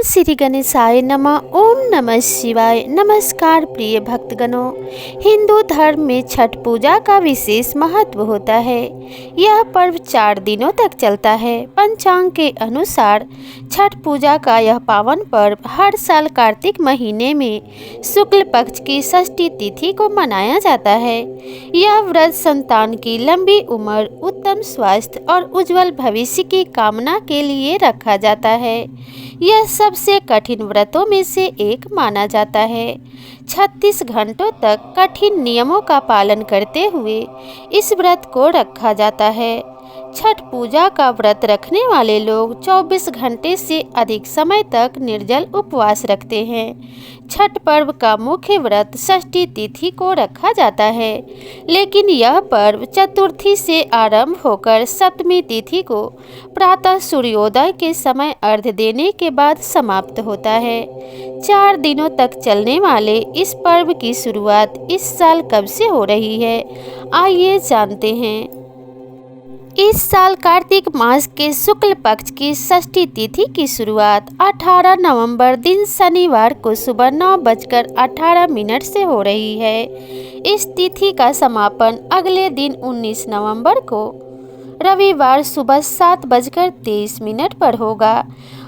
श्री गणेशाय नमः। ओम नमः शिवाय। नमस्कार प्रिय भक्तगणों, हिंदू धर्म में छठ पूजा का विशेष महत्व होता है। यह पर्व 4 दिनों तक चलता है। पंचांग के अनुसार छठ पूजा का यह पावन पर्व हर साल कार्तिक महीने में शुक्ल पक्ष की षष्ठी तिथि को मनाया जाता है। यह व्रत संतान की लंबी उम्र, उत्तम स्वास्थ्य और उज्जवल भविष्य की कामना के लिए रखा जाता है। यह सबसे कठिन व्रतों में से एक माना जाता है। 36 घंटों तक कठिन नियमों का पालन करते हुए इस व्रत को रखा जाता है। छठ पूजा का व्रत रखने वाले लोग 24 घंटे से अधिक समय तक निर्जल उपवास रखते हैं। छठ पर्व का मुख्य व्रत षष्ठी तिथि को रखा जाता है, लेकिन यह पर्व चतुर्थी से आरंभ होकर सप्तमी तिथि को प्रातः सूर्योदय के समय अर्घ्य देने के बाद समाप्त होता है। 4 दिनों तक चलने वाले इस पर्व की शुरुआत इस साल कब से हो रही है, आइए जानते हैं। इस साल कार्तिक मास के शुक्ल पक्ष की षष्ठी तिथि की शुरुआत 18 नवंबर दिन शनिवार को सुबह 9:18 से हो रही है। इस तिथि का समापन अगले दिन 19 नवंबर को रविवार सुबह 7:23 पर होगा।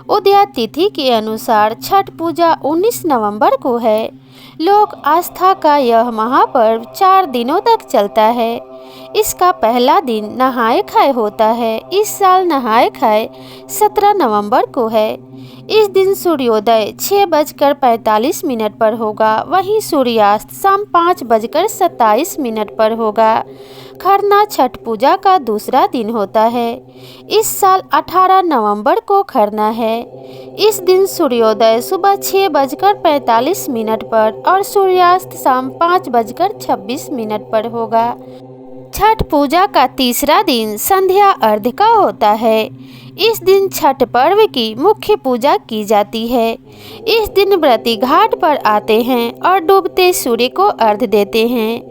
उदया तिथि के अनुसार छठ पूजा 19 नवंबर को है। लोक आस्था का यह महापर्व 4 दिनों तक चलता है। इसका पहला दिन नहाय खाए होता है। इस साल नहाय खाए 17 नवंबर को है। इस दिन सूर्योदय 6:45 पर होगा, वहीं सूर्यास्त शाम 5:27 पर होगा। खरना छठ पूजा का दूसरा दिन होता है। इस साल 18 नवंबर को खरना है। इस दिन सूर्योदय सुबह 6:45 पर और सूर्यास्त शाम 5:26 पर होगा। छठ पूजा का तीसरा दिन संध्या अर्घ्य का होता है। इस दिन छठ पर्व की मुख्य पूजा की जाती है। इस दिन व्रती घाट पर आते हैं और डूबते सूर्य को अर्घ्य देते हैं।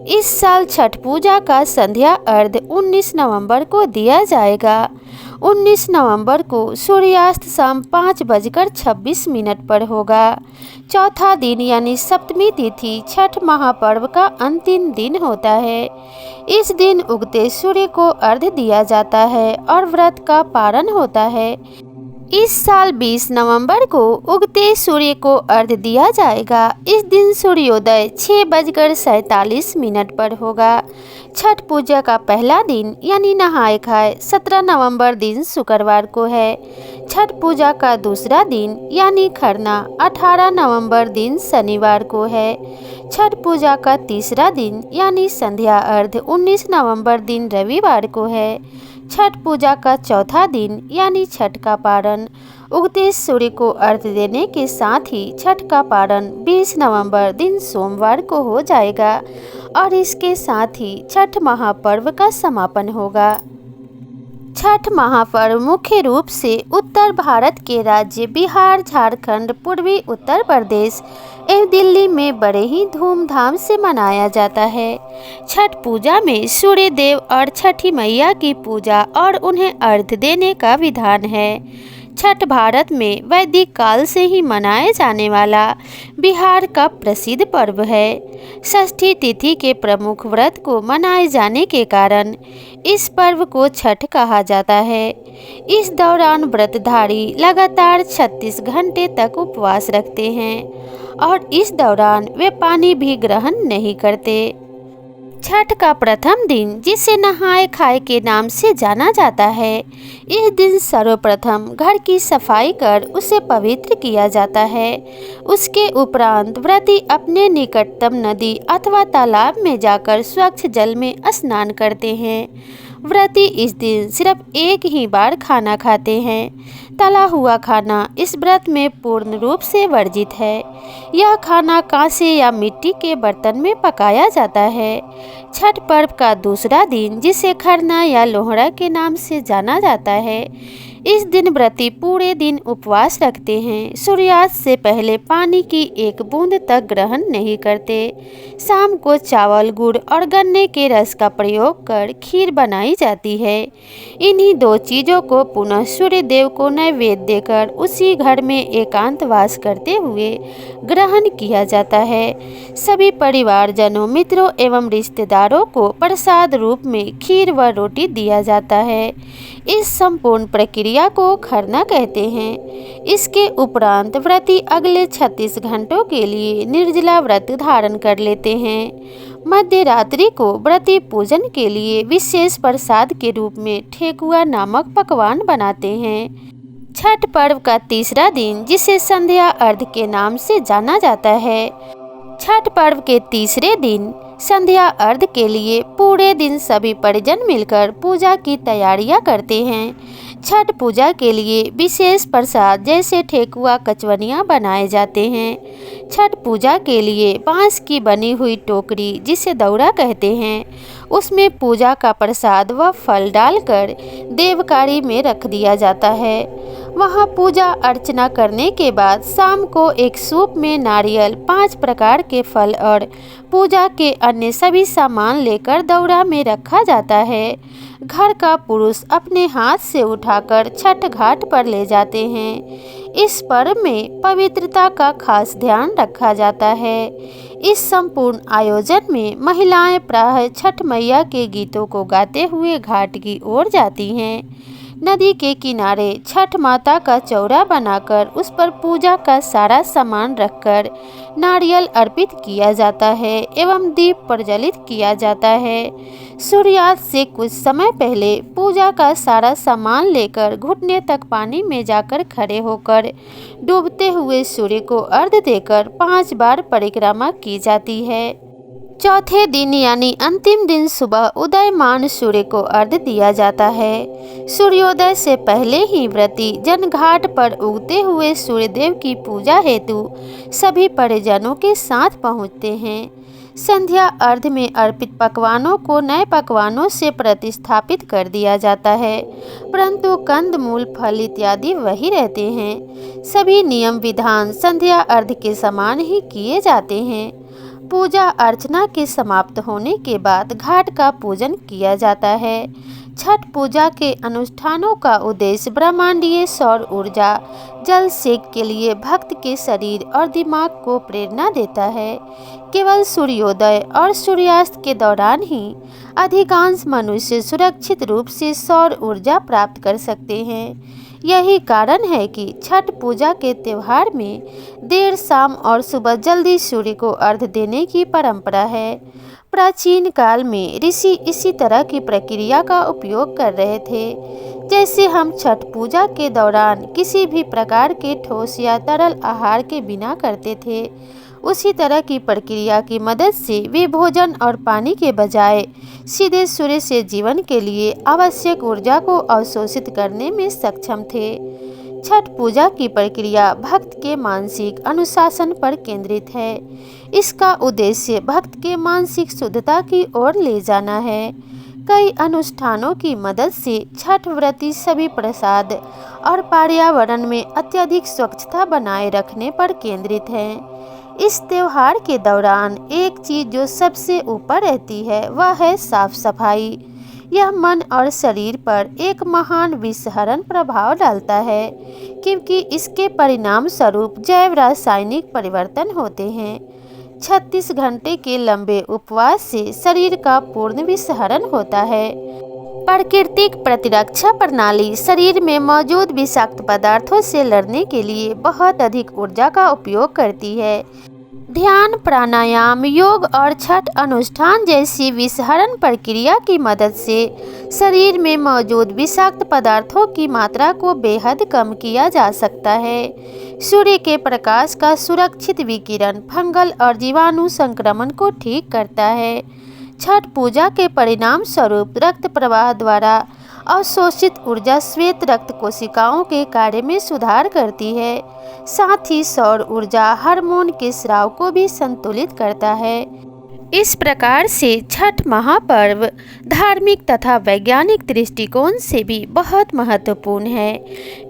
इस साल छठ पूजा का संध्या अर्घ्य 19 नवंबर को दिया जाएगा। 19 नवंबर को सूर्यास्त शाम 5:26 पर होगा। चौथा दिन यानी सप्तमी तिथि छठ महापर्व का अंतिम दिन होता है। इस दिन उगते सूर्य को अर्घ्य दिया जाता है और व्रत का पारण होता है। इस साल 20 नवंबर को उगते सूर्य को अर्घ्य दिया जाएगा। इस दिन सूर्योदय 6:47 पर होगा। छठ पूजा का पहला दिन यानी नहाय खाए 17 नवंबर दिन शुक्रवार को है। छठ पूजा का दूसरा दिन यानी खरना 18 नवंबर दिन शनिवार को है। छठ पूजा का तीसरा दिन यानी संध्या अर्घ्य 19 नवंबर दिन रविवार को है। छठ पूजा का चौथा दिन यानी छठ का पारण उगते सूर्य को अर्घ्य देने के साथ ही छठ का पारण 20 नवंबर दिन सोमवार को हो जाएगा और इसके साथ ही छठ महापर्व का समापन होगा। छठ महापर्व मुख्य रूप से उत्तर भारत के राज्य बिहार, झारखंड, पूर्वी उत्तर प्रदेश एवं दिल्ली में बड़े ही धूमधाम से मनाया जाता है। छठ पूजा में सूर्य देव और छठी मैया की पूजा और उन्हें अर्घ्य देने का विधान है। छठ भारत में वैदिक काल से ही मनाए जाने वाला बिहार का प्रसिद्ध पर्व है। षष्ठी तिथि के प्रमुख व्रत को मनाए जाने के कारण इस पर्व को छठ कहा जाता है। इस दौरान व्रतधारी लगातार 36 घंटे तक उपवास रखते हैं और इस दौरान वे पानी भी ग्रहण नहीं करते। छठ का प्रथम दिन, जिसे नहाय खाए के नाम से जाना जाता है, इस दिन सर्वप्रथम घर की सफाई कर उसे पवित्र किया जाता है। उसके उपरांत व्रती अपने निकटतम नदी अथवा तालाब में जाकर स्वच्छ जल में स्नान करते हैं। व्रती इस दिन सिर्फ एक ही बार खाना खाते हैं। तला हुआ खाना इस व्रत में पूर्ण रूप से वर्जित है। यह खाना कांसे या मिट्टी के बर्तन में पकाया जाता है। छठ पर्व का दूसरा दिन, जिसे खरना या लोहड़ा के नाम से जाना जाता है, इस दिन व्रती पूरे दिन उपवास रखते हैं। सूर्यास्त से पहले पानी की एक बूंद तक ग्रहण नहीं करते। शाम को चावल, गुड़ और गन्ने के रस का प्रयोग कर खीर बनाई जाती है। इन्हीं दो चीज़ों को पुनः सूर्य देव को नैवेद्य देकर उसी घर में एकांतवास करते हुए ग्रहण किया जाता है। सभी परिवारजनों, मित्रों एवं रिश्तेदारों को प्रसाद रूप में खीर व रोटी दिया जाता है। इस संपूर्ण प्रक्रिया को खरना कहते हैं। इसके उपरांत व्रती अगले 36 घंटों के लिए निर्जला व्रत धारण कर लेते हैं। मध्य रात्रि को व्रती पूजन के लिए विशेष प्रसाद के रूप में ठेकुआ नामक पकवान बनाते हैं। छठ पर्व का तीसरा दिन, जिसे संध्या अर्घ के नाम से जाना जाता है, छठ पर्व के तीसरे दिन संध्या अर्घ के लिए पूरे दिन सभी परिजन मिलकर पूजा की तैयारियां करते हैं। छठ पूजा के लिए विशेष प्रसाद जैसे ठेकुआ, कचवनियाँ बनाए जाते हैं। छठ पूजा के लिए बांस की बनी हुई टोकरी, जिसे दौरा कहते हैं, उसमें पूजा का प्रसाद व फल डालकर देवकारी में रख दिया जाता है। वहाँ पूजा अर्चना करने के बाद शाम को एक सूप में नारियल, 5 प्रकार के फल और पूजा के अन्य सभी सामान लेकर दौरा में रखा जाता है। घर का पुरुष अपने हाथ से उठाकर छठ घाट पर ले जाते हैं। इस पर्व में पवित्रता का खास ध्यान रखा जाता है। इस संपूर्ण आयोजन में महिलाएं प्रायः छठ मैया के गीतों को गाते हुए घाट की ओर जाती हैं। नदी के किनारे छठ माता का चौरा बनाकर उस पर पूजा का सारा सामान रखकर नारियल अर्पित किया जाता है एवं दीप प्रज्वलित किया जाता है। सूर्यास्त से कुछ समय पहले पूजा का सारा सामान लेकर घुटने तक पानी में जाकर खड़े होकर डूबते हुए सूर्य को अर्घ्य देकर 5 बार परिक्रमा की जाती है। चौथे दिन यानी अंतिम दिन सुबह उदयमान सूर्य को अर्घ्य दिया जाता है। सूर्योदय से पहले ही व्रती जन घाट पर उगते हुए सूर्यदेव की पूजा हेतु सभी परिजनों के साथ पहुँचते हैं। संध्या अर्घ में अर्पित पकवानों को नए पकवानों से प्रतिस्थापित कर दिया जाता है, परंतु कंद, मूल, फल इत्यादि वही रहते हैं। सभी नियम विधान संध्या अर्घ के समान ही किए जाते हैं। पूजा अर्चना के समाप्त होने के बाद घाट का पूजन किया जाता है। छठ पूजा के अनुष्ठानों का उद्देश्य ब्रह्मांडीय सौर ऊर्जा जल सेक के लिए भक्त के शरीर और दिमाग को प्रेरणा देता है। केवल सूर्योदय और सूर्यास्त के दौरान ही अधिकांश मनुष्य सुरक्षित रूप से सौर ऊर्जा प्राप्त कर सकते हैं। यही कारण है कि छठ पूजा के त्यौहार में देर शाम और सुबह जल्दी सूर्य को अर्घ्य देने की परंपरा है। प्राचीन काल में ऋषि इसी तरह की प्रक्रिया का उपयोग कर रहे थे। जैसे हम छठ पूजा के दौरान किसी भी प्रकार के ठोस या तरल आहार के बिना करते थे, उसी तरह की प्रक्रिया की मदद से वे भोजन और पानी के बजाय सीधे सूर्य से जीवन के लिए आवश्यक ऊर्जा को अवशोषित करने में सक्षम थे। छठ पूजा की प्रक्रिया भक्त के मानसिक अनुशासन पर केंद्रित है। इसका उद्देश्य भक्त के मानसिक शुद्धता की ओर ले जाना है। कई अनुष्ठानों की मदद से छठ व्रती सभी प्रसाद और पर्यावरण में अत्यधिक स्वच्छता बनाए रखने पर केंद्रित हैं। इस त्योहार के दौरान एक चीज़ जो सबसे ऊपर रहती है वह है साफ सफाई। यह मन और शरीर पर एक महान विषहरण प्रभाव डालता है, क्योंकि इसके परिणाम स्वरूप जैव रासायनिक परिवर्तन होते हैं। 36 घंटे के लंबे उपवास से शरीर का पूर्ण विषहरण होता है। प्राकृतिक प्रतिरक्षा प्रणाली शरीर में मौजूद विषाक्त पदार्थों से लड़ने के लिए बहुत अधिक ऊर्जा का उपयोग करती है। ध्यान, प्राणायाम, योग और छठ अनुष्ठान जैसी विषहरण प्रक्रिया की मदद से शरीर में मौजूद विषाक्त पदार्थों की मात्रा को बेहद कम किया जा सकता है। सूर्य के प्रकाश का सुरक्षित विकिरण फंगल और जीवाणु संक्रमण को ठीक करता है। छठ पूजा के परिणाम स्वरूप रक्त प्रवाह द्वारा अवशोषित ऊर्जा श्वेत रक्त कोशिकाओं के कार्य में सुधार करती है। साथ ही सौर ऊर्जा हार्मोन के स्राव को भी संतुलित करता है। इस प्रकार से छठ महापर्व धार्मिक तथा वैज्ञानिक दृष्टिकोण से भी बहुत महत्वपूर्ण है।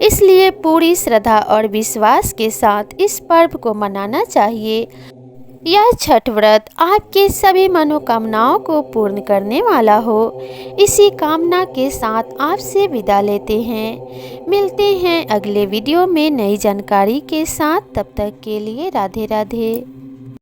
इसलिए पूरी श्रद्धा और विश्वास के साथ इस पर्व को मनाना चाहिए। यह छठ व्रत आपके सभी मनोकामनाओं को पूर्ण करने वाला हो। इसी कामना के साथ आपसे विदा लेते हैं। मिलते हैं अगले वीडियो में नई जानकारी के साथ। तब तक के लिए राधे राधे।